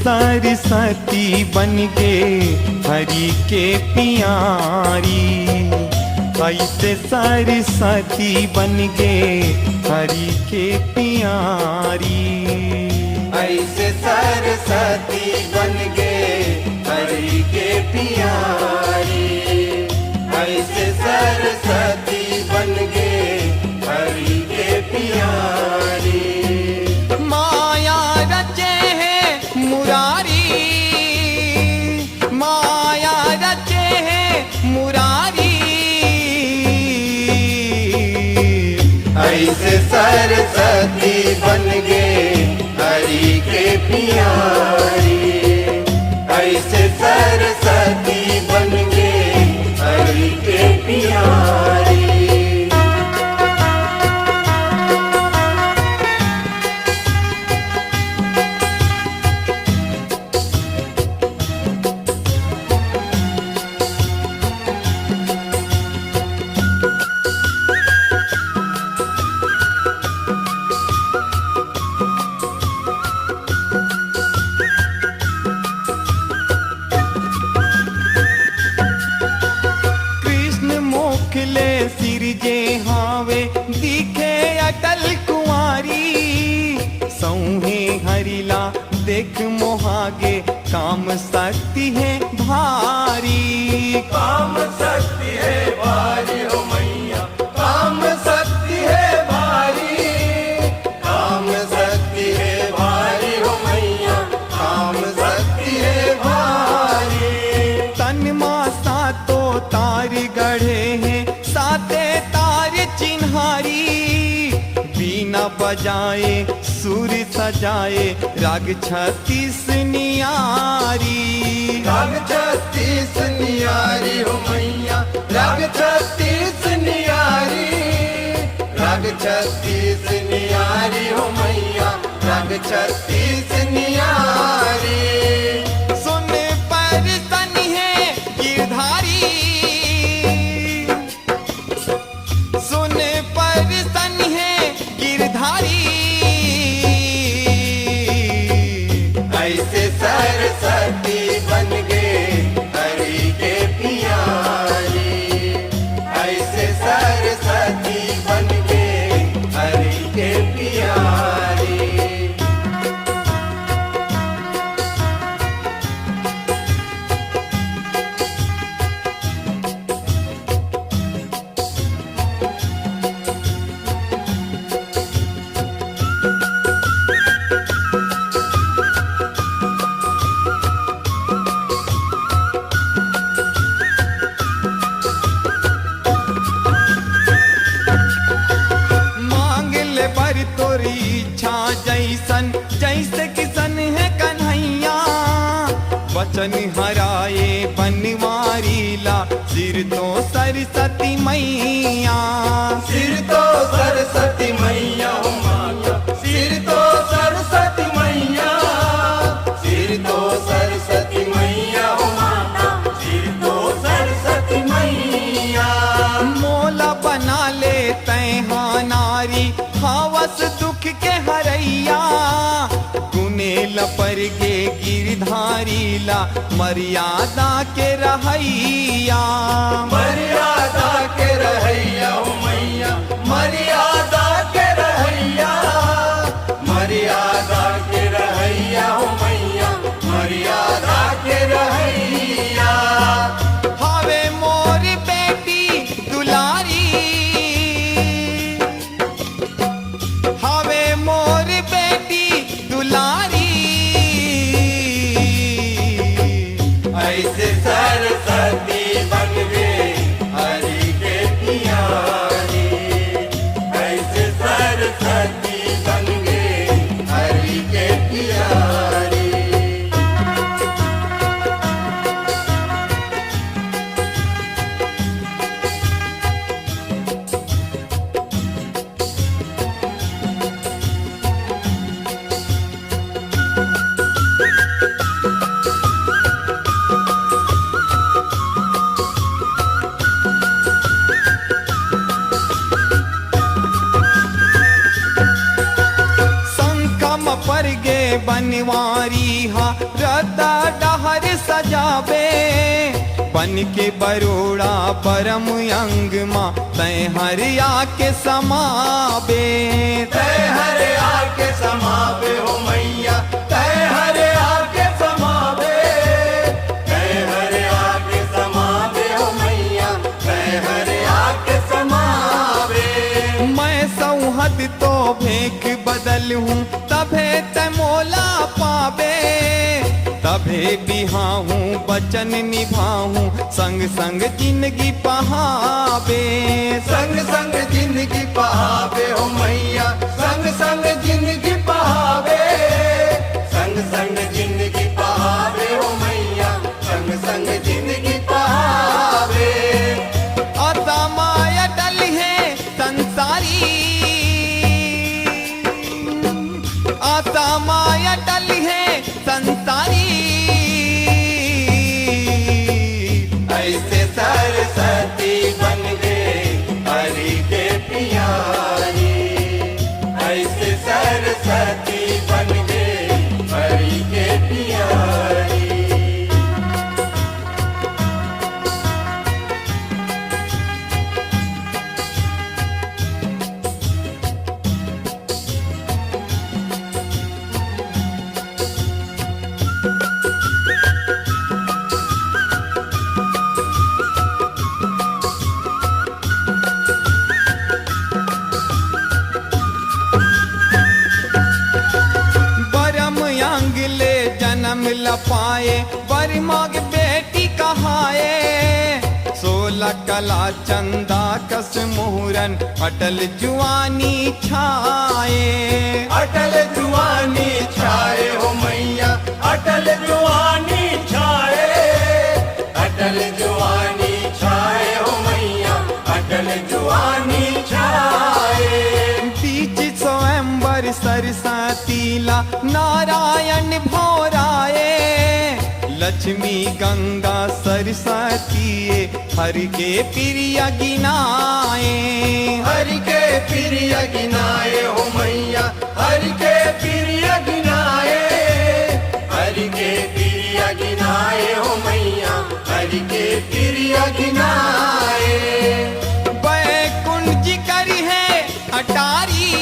सरस्वती बन गे हरि के प्यारी। ऐसे सरस्वती बन गे हरि के प्यारी। ऐसे सरस्वती बन गे हरि के प्यारी। ऐसे सरस्वती बन गे हरि के प्यारी। माया रचे है मुरारी, माया रचे है मुरारी। ऐसे सरस्वती बन गे हरि के प्यारी। ऐसे सरस्वती बन गे हरि के प्यारी। मोखले सिरजे हावे दिखे अटल कुंवारी। सौहे हरिला देख मोहागे काम शक्ति है भारी। काम शक्ति है भारी हो मैया, काम शक्ति है भारी। काम शक्ति है भारी हो मैया, काम शक्ति है भारी। तन माँ सातो तार गढ़े हैं साते तार चिन्हारी। बीना बजाए सुर सजाए राग 36 नियारी। राग 36 नियारी हो मैया, राग 36 नियारी। राग 36 नियारी हो मैया, राग 36 नियारी। सुन पर सन है गिरधारी, सुन पर सन है गिरधारी। ऐसे सरस्वती बन गे हरि के प्यारी। ऐसे सरस्वती बन गे हरि के प्यारी। पर तोरी इच्छा जैसन जैसे किसन है कन्हैया। वचन हराए बनवारी ला सिर तो सरस्वती मैया। सिर तो सरस्वती मैया हो माता, सिर तो सरस्वती मैया। सिर तो सरस्वती मैया हो माता, सिर तो सरस्वती मैया। मोला बना ले तैहा नारी हवस दुख के हरैया। गुनेल पर गे गिरधारी ला मर्यादा के रहैया। मर्यादा के रहैया हो मैया, मर्यादा के रहैया। मर्यादा के रहैया हो मैया, मर्यादा के रहैया। हावे मोर बेटी दुलारी, हावे मोर बेटी दुलारी। ऐसे सरस्वती बन गे हरि के प्यारी। ऐसे सरस्वती बन गे हरि के प्यारी। बनवारी हा रता डहर सजावे बन के बरोड़ा परम अंग माँ तय हर आके समावे तय हर आके समावे हो मैया तय हर आके समावे तय हर आके समावे हो मैया तय हर आके समावे मैं सौहद तो भेंक बदल हूँ तभे तय मोला पावे तभे बिहाहूँ बचन निभाऊँ संग संग जिंदगी पहावे संग संग जिंदगी पहावे हो मैया संग संग जिंदगी पहावे संग संग जिंदगी पहावे हो मैया संग संग जिंदगी पहावे आता माया डल है संसारी आता माया डल है संसारी ऐसे सरस्वती बन गए हरि के प्यारी ऐसे सरस्वती बन गए हरि के प्यारी बरम अंग ले जन्म लपाए बर माग बेटी कहाए 16 कला चंदा कस मुहरन अटल जुआनी छाए अटल जुआनी छाए हो मैया अटल जुआनी छाए अटल जुआनी छाए हो मैया अटल जुआनी छाए बीच स्वयंवर सरस्वतीला नारायण भोराए लक्ष्मी गंगा सरस्वती हर के प्रिय गिनाए हरि के प्रिय गिनाए हो मैया हरि के प्रिय गिनाए हरि के प्रिय गिनाए हो मैया हरि के प्रिय गिनाए बैकुंठ जी करी है अटारी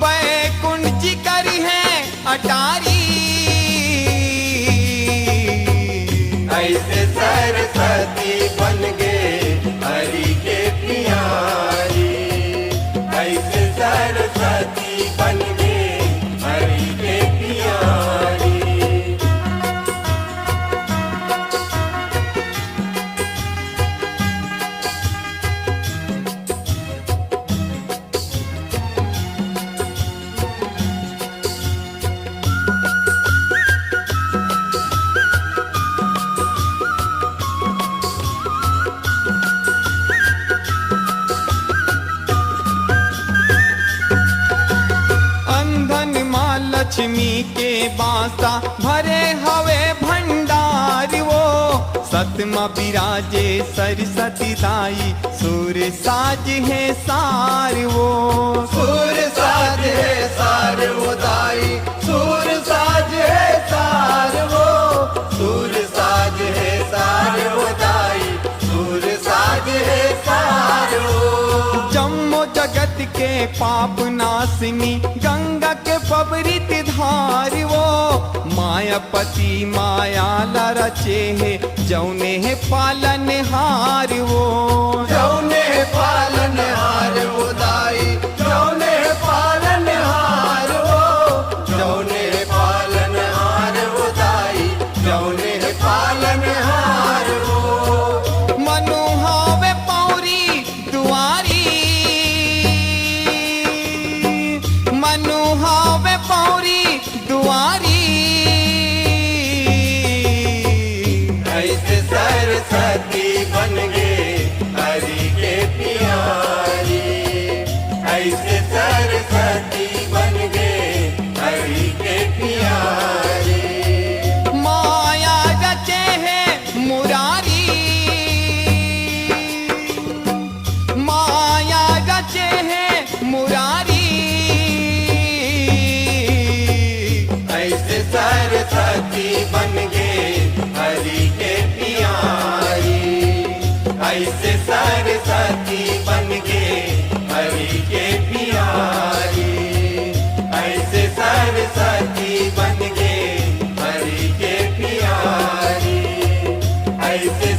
बैकुंठ जी करी है अटारी ऐसे सरस्वती बन गए हरि के प्यारी ऐसे सरस्वती बन गए हरि के प्यारी अंधन माँ लक्ष्मी के बासा भरे हवे भंडार वो सतमा विराजे सरस्वती दाई सूर साज है सार वो सूर साज है सार वो दाई सूर साज है सार वो सूर साज है सार वो दाई सूर साज है सार वो जम्मो जगत के पाप नासिनी गंगा के पबरित धार वो मायापति माया रचे है जौने है पालन हार वो जौने पालन हार वो दाई जौने पालन हार वो जौने पालन हार वो दाई जौने पालन हार वो मनुहावे पौरी दुआरी मनुहावे पौरी दुआरी ऐसे सरस्वती बन गए हरि के प्यारी ऐसे सरस्वती बन गए हरि के प्यारी माया रचे है मुरारी माया रचे है मुरारी बन गे हरि के प्यारी। ऐसे सरस्वती बन गे हरि के प्यारी। ऐसे सरस्वती बन गे हरि के प्यारी। ऐसे